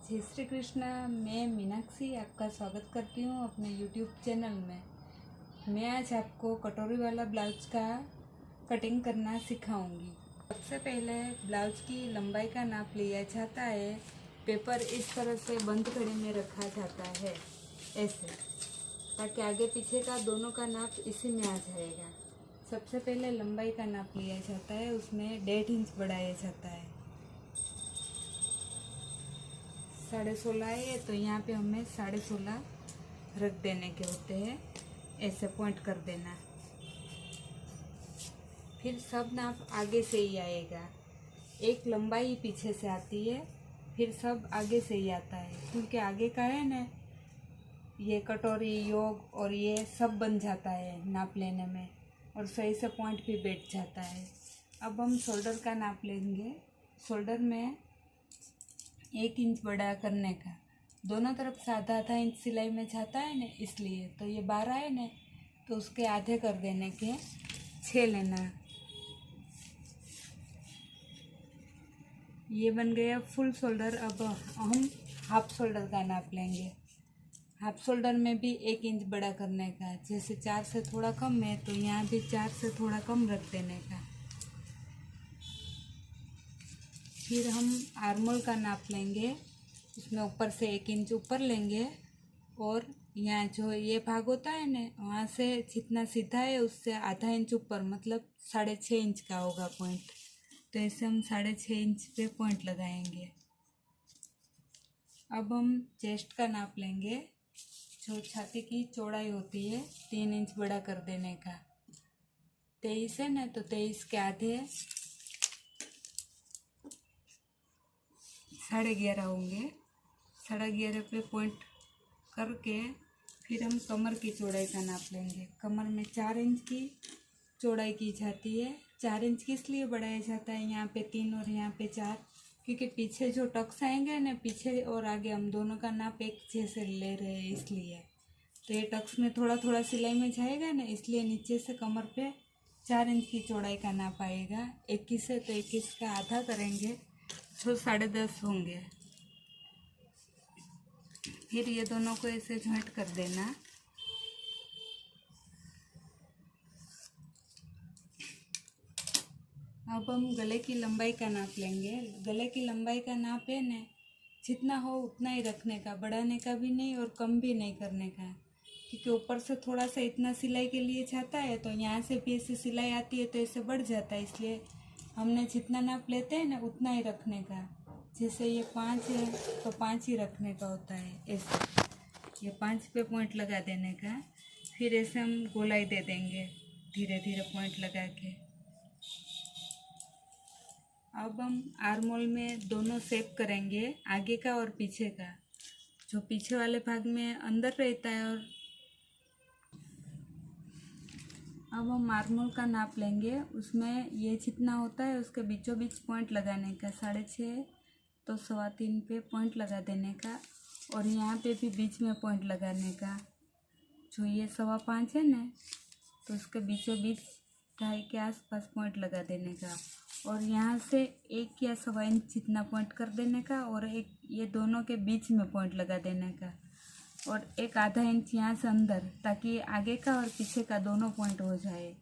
जय श्री कृष्णा। मैं मीनाक्षी आपका स्वागत करती हूँ अपने यूट्यूब चैनल में। मैं आज आपको कटोरी वाला ब्लाउज का कटिंग करना सिखाऊंगी। सबसे पहले ब्लाउज की लंबाई का नाप लिया जाता है। पेपर इस तरह से बंद कड़ी में रखा जाता है ऐसे, ताकि आगे पीछे का दोनों का नाप इसी में आ जाएगा। सबसे पहले लंबाई का नाप लिया जाता है, उसमें 1.5 इंच बढ़ाया जाता है। 16.5 है तो यहाँ पे हमें 16.5 रख देने के होते हैं, ऐसे पॉइंट कर देना। फिर सब नाप आगे से ही आएगा, एक लंबाई पीछे से आती है, फिर सब आगे से ही आता है, क्योंकि आगे का है ना, ये कटोरी योग और ये सब बन जाता है नाप लेने में, और सही से पॉइंट भी बैठ जाता है। अब हम शोल्डर का नाप लेंगे। शोल्डर में 1 इंच बड़ा करने का, दोनों तरफ से आधा इंच सिलाई में जाता है ना, इसलिए तो ये 12 है ना, तो उसके आधे कर देने के 6 लेना। ये बन गया फुल शोल्डर। अब हम हाफ शोल्डर का नाप लेंगे। हाफ शोल्डर में भी 1 इंच बड़ा करने का, जैसे 4 से थोड़ा कम है तो यहाँ भी 4 से थोड़ा कम रख देने का। फिर हम आर्मोल का नाप लेंगे, उसमें ऊपर से 1 इंच ऊपर लेंगे, और यहाँ जो ये भाग होता है ना, वहाँ से जितना सीधा है उससे आधा इंच ऊपर, मतलब 6.5 इंच का होगा पॉइंट। तो ऐसे हम 6.5 इंच पे पॉइंट लगाएंगे। अब हम चेस्ट का नाप लेंगे। जो छाती की चौड़ाई होती है 3 इंच बड़ा कर देने का। 23 है ना, तो 23 के आधे 11.5 होंगे। 11.5 पे पॉइंट करके फिर हम कमर की चौड़ाई का नाप लेंगे। कमर में 4 इंच की चौड़ाई की जाती है। 4 इंच किस लिए बढ़ाया जाता है, यहाँ पे 3 और यहाँ पे 4, क्योंकि पीछे जो टक्स आएंगे ना, पीछे और आगे हम दोनों का नाप एक जैसे ले रहे हैं, इसलिए तो ये टक्स में थोड़ा थोड़ा सिलाई में जाएगा ना, इसलिए नीचे से कमर पे 4 इंच की चौड़ाई का नाप आएगा। 21 है तो 21 का आधा करेंगे तो 10.5 होंगे। फिर ये दोनों को ऐसे जॉइंट कर देना। अब हम गले की लंबाई का नाप लेंगे। गले की लंबाई का नाप है ना, जितना हो उतना ही रखने का, बढ़ाने का भी नहीं और कम भी नहीं करने का, क्योंकि ऊपर से थोड़ा सा इतना सिलाई के लिए जाता है, तो यहाँ से भी ऐसे सिलाई आती है तो ऐसे बढ़ जाता है, इसलिए हमने जितना नाप लेते हैं ना उतना ही रखने का। जैसे ये 5 है तो 5 ही रखने का होता है ऐसे। ये 5 पे पॉइंट लगा देने का। फिर ऐसे हम गोलाई दे देंगे धीरे धीरे पॉइंट लगा के। अब हम आर्मोल में दोनों शेप करेंगे, आगे का और पीछे का। जो पीछे वाले भाग में अंदर रहता है, और अब हम आर्मोल का नाप लेंगे। उसमें ये जितना होता है उसके बीचों बीच पॉइंट लगाने का। 6.5 तो 3.25 पे पॉइंट लगा देने का, और यहाँ पे भी बीच में पॉइंट लगाने का। जो ये 5.25 है ना, तो उसके बीचों बीच 2.5 के आसपास पॉइंट लगा देने का, और यहाँ से 1 या 1.25 इंच जितना पॉइंट कर देने का, और एक ये दोनों के बीच में पॉइंट लगा देने का, और एक आधा इंच यहाँ से अंदर, ताकि आगे का और पीछे का दोनों पॉइंट हो जाए।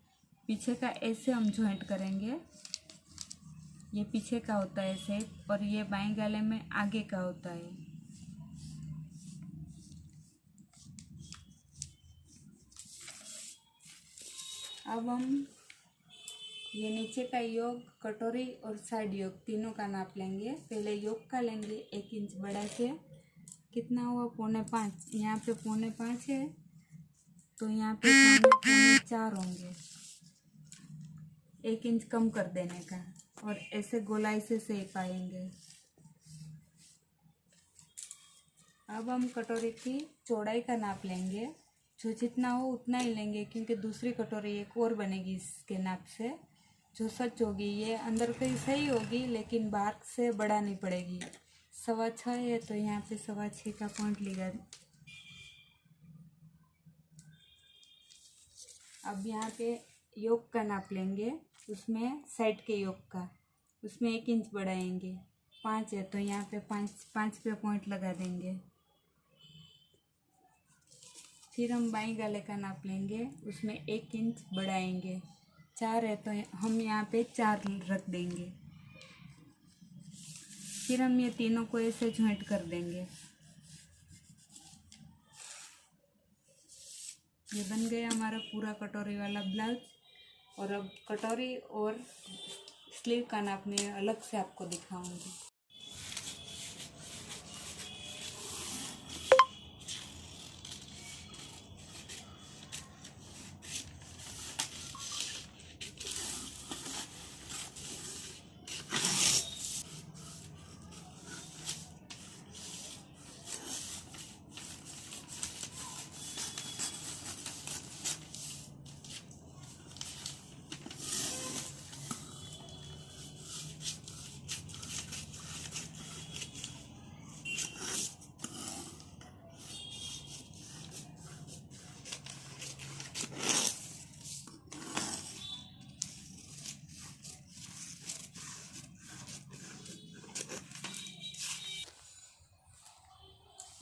पीछे का ऐसे हम जॉइंट करेंगे। ये पीछे का होता है ऐसे, और ये बाएं गले में आगे का होता है। अब हम ये नीचे का योग, कटोरी और साइड योग तीनों का नाप लेंगे। पहले योग का लेंगे 1 इंच बढ़ा के। कितना हुआ, 4.25। यहाँ पे 4.25 है तो यहाँ पे 4.25 होंगे। 1 इंच कम कर देने का, और ऐसे गोलाई से सेक आएंगे। अब हम कटोरी की चौड़ाई का नाप लेंगे। जो जितना हो उतना ही लेंगे, क्योंकि दूसरी कटोरी एक और बनेगी इसके नाप से, जो सच होगी। ये अंदर कहीं सही होगी, लेकिन बाहर से बढ़ानी पड़ेगी। 6.25 है तो यहाँ पे 6.25 का पॉइंट लेगा। अब यहाँ पे योग का नाप लेंगे। उसमें साइड के योग का, उसमें 1 इंच बढ़ाएंगे। 5 है तो यहाँ पे 5 पे पॉइंट लगा देंगे। फिर हम बाईं गले का नाप लेंगे, उसमें 1 इंच बढ़ाएंगे। 4 है तो हम यहाँ पे 4 रख देंगे। फिर हम ये तीनों को ऐसे ज्वाइंट कर देंगे। ये बन गया हमारा पूरा कटोरी वाला ब्लाउज। और अब कटोरी और स्लीव का नाप मैं अलग से आपको दिखाऊंगी।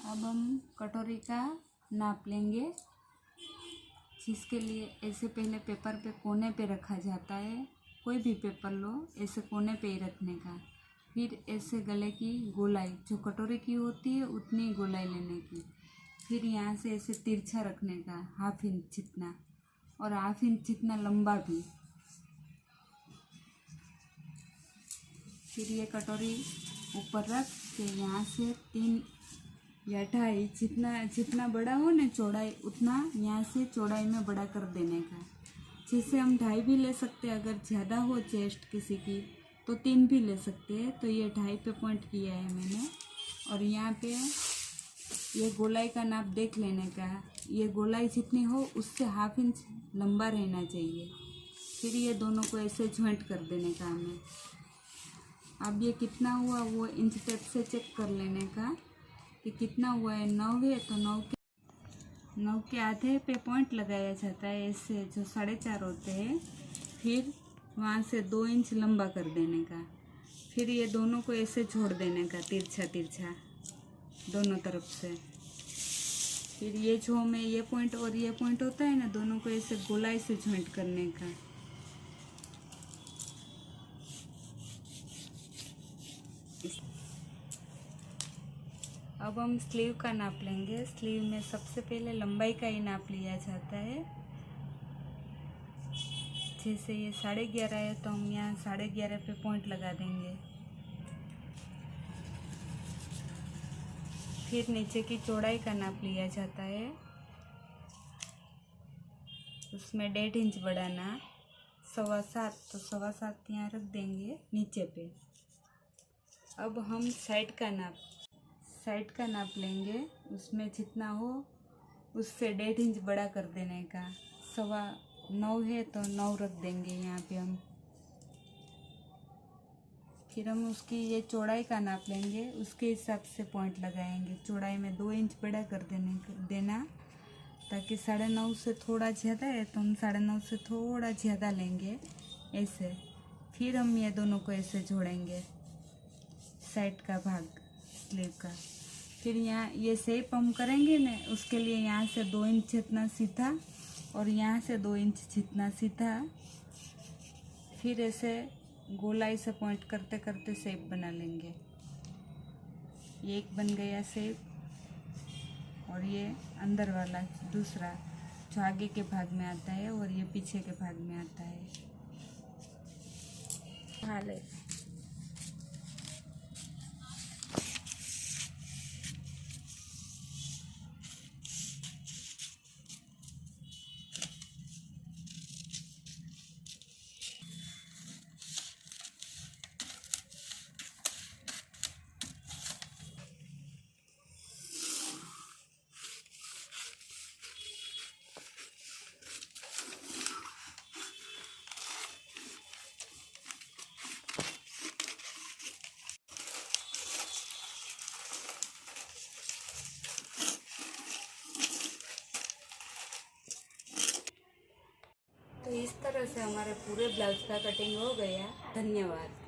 अब हम कटोरी का नाप लेंगे, जिसके लिए ऐसे पहले पेपर पे कोने पे रखा जाता है। कोई भी पेपर लो, ऐसे कोने पे ही रखने का। फिर ऐसे गले की गोलाई जो कटोरी की होती है उतनी गोलाई लेने की। फिर यहाँ से ऐसे तिरछा रखने का 1/2 इंच जितना, और 1/2 इंच जितना लंबा भी। फिर ये कटोरी ऊपर रख के यहाँ से 3 या 2.5 जितना बड़ा हो ना चौड़ाई, उतना यहाँ से चौड़ाई में बड़ा कर देने का। जैसे हम 2.5 भी ले सकते हैं, अगर ज़्यादा हो चेस्ट किसी की तो 3 भी ले सकते हैं। तो ये 2.5 पे पॉइंट किया है मैंने। और यहाँ पे ये गोलाई का नाप देख लेने का। ये गोलाई जितनी हो उससे 1/2 इंच लंबा रहना चाहिए। फिर ये दोनों को ऐसे ज्वाइंट कर देने का हमें। अब ये कितना हुआ वो इंच टेप से चेक कर लेने का कि कितना हुआ है। 9 है तो 9 के आधे पे पॉइंट लगाया जाता है, ऐसे जो 4.5 होते हैं। फिर वहाँ से 2 इंच लंबा कर देने का। फिर ये दोनों को ऐसे जोड़ देने का, तिरछा तिरछा दोनों तरफ से। फिर ये जो में ये पॉइंट और ये पॉइंट होता है ना, दोनों को ऐसे गोलाई से ज्वाइंट करने का। अब हम स्लीव का नाप लेंगे। स्लीव में सबसे पहले लंबाई का ही नाप लिया जाता है। जैसे ये 11.5 है तो हम यहाँ 11.5 पे पॉइंट लगा देंगे। फिर नीचे की चौड़ाई का नाप लिया जाता है, उसमें 1.5 इंच बढ़ाना। 7.25 तो 7.25 यहाँ रख देंगे नीचे पे। अब हम साइड का नाप लेंगे, उसमें जितना हो उससे 1.5 इंच बड़ा कर देने का। 9.25 है तो 9 रख देंगे यहाँ पे हम। फिर हम उसकी ये चौड़ाई का नाप लेंगे, उसके हिसाब से पॉइंट लगाएंगे। चौड़ाई में 2 इंच बड़ा कर देना, ताकि 9.5 से थोड़ा ज़्यादा है तो हम 9.5 से थोड़ा ज़्यादा लेंगे ऐसे। फिर हम ये दोनों को ऐसे जोड़ेंगे, साइड का भाग स्लीव का। फिर यहाँ ये शेप हम करेंगे ना, उसके लिए यहाँ से 2 इंच जितना सीधा और यहाँ से 2 इंच जितना सीधा। फिर ऐसे गोलाई से पॉइंट करते करते शेप बना लेंगे। ये एक बन गया शेप। और ये अंदर वाला दूसरा जो आगे के भाग में आता है और ये पीछे के भाग में आता है। हाल है। तो इस तरह से हमारे पूरे ब्लाउज का कटिंग हो गया। धन्यवाद।